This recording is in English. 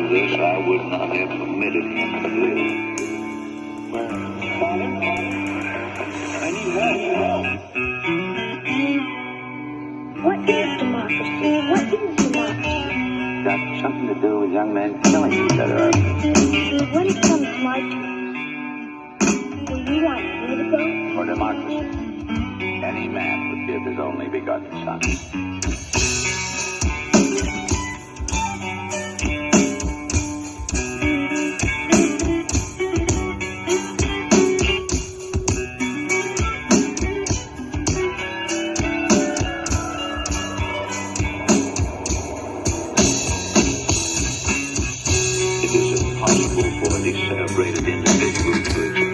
this, I would not have permitted him to live. Father, I need help. What is democracy? What is democracy? Got something to do with young men killing each other. When it comes my turn, will you want me to go? For democracy, any man would give his only begotten son. It is impossible for a celebrated individual to